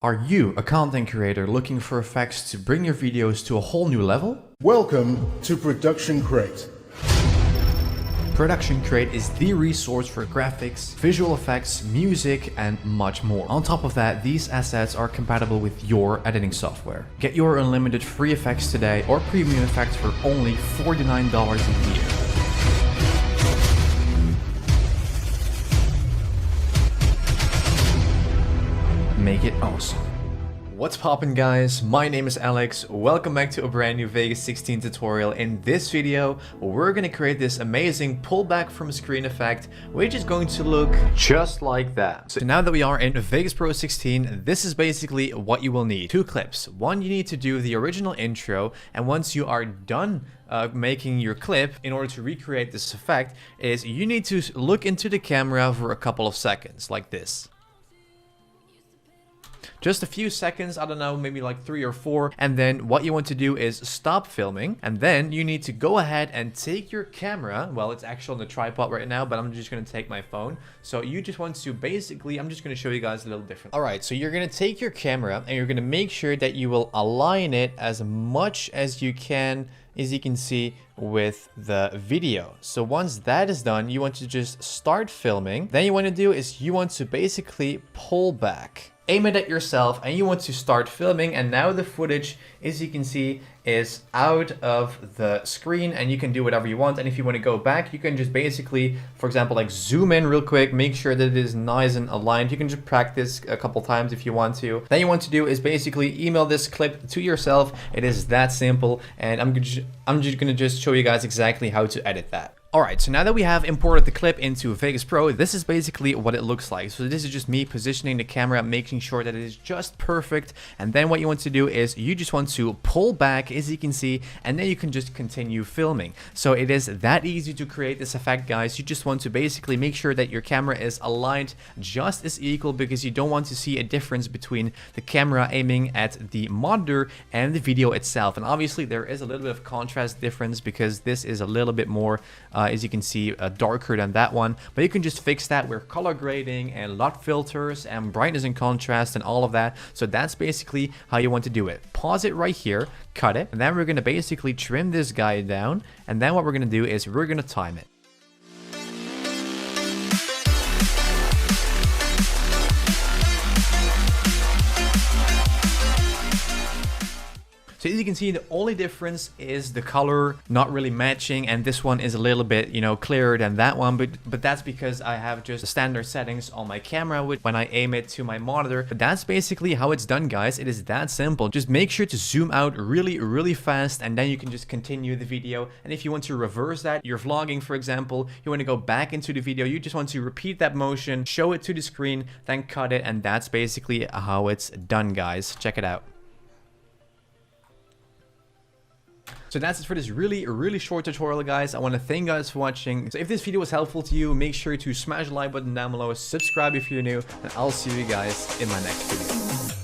Are you a content creator looking for effects to bring your videos to a whole new level? Welcome to Production Crate. Production Crate is the resource for graphics, visual effects, music, and much more. On top of that, these assets are compatible with your editing software. Get your unlimited free effects today or premium effects for only $49 a year. Make it awesome. What's poppin', guys? My name is Alex. Welcome back to a brand new Vegas 16 tutorial. In this video, we're gonna create this amazing pullback from screen effect, which is going to look just like that. So now that we are in Vegas Pro 16, this is basically what you will need. Two clips. One, you need to do the original intro, and once you are done making your clip, in order to recreate this effect, is you need to look into the camera for a couple of seconds, like this. Just a few seconds, I don't know, maybe like 3 or 4. And then what you want to do is stop filming. And then you need to go ahead and take your camera. Well, it's actually on the tripod right now, but I'm just going to take my phone. So you just want to basically, I'm just going to show you guys a little different. All right, so you're going to take your camera and you're going to make sure that you will align it as much as you can, as you can see, with the video. So once that is done, you want to just start filming. Then you want to do is you want to basically pull back. Aim it at yourself and you want to start filming, and now the footage, as you can see, is out of the screen and you can do whatever you want. And if you want to go back, you can just basically, for example, like zoom in real quick, make sure that it is nice and aligned. You can just practice a couple times if you want to. Then you want to do is basically email this clip to yourself. It is that simple, and I'm just gonna just show you guys exactly how to edit that. Alright, so now that we have imported the clip into Vegas Pro, this is basically what it looks like. So this is just me positioning the camera, making sure that it is just perfect. And then what you want to do is you just want to pull back, as you can see, and then you can just continue filming. So it is that easy to create this effect, guys. You just want to basically make sure that your camera is aligned just as equal, because you don't want to see a difference between the camera aiming at the monitor and the video itself. And obviously there is a little bit of contrast difference because this is a little bit more as you can see, darker than that one, but you can just fix that with color grading and LUT filters and brightness and contrast and all of that. So that's basically how you want to do it. Pause it right here, cut it, and then we're going to basically trim this guy down, and then what we're going to do is we're going to time it. So as you can see, the only difference is the color not really matching, and this one is a little bit, you know, clearer than that one, but that's because I have just the standard settings on my camera when I aim it to my monitor. But that's basically how it's done, guys. It is that simple. Just make sure to zoom out really fast, and then you can just continue the video. And if you want to reverse that, you're vlogging, for example, you want to go back into the video, you just want to repeat that motion, show it to the screen, then cut it, and that's basically how it's done, guys. Check it out. So that's it for this really short tutorial, guys. I want to thank you guys for watching. So if this video was helpful to you, make sure to smash the like button down below, subscribe if you're new, and I'll see you guys in my next video.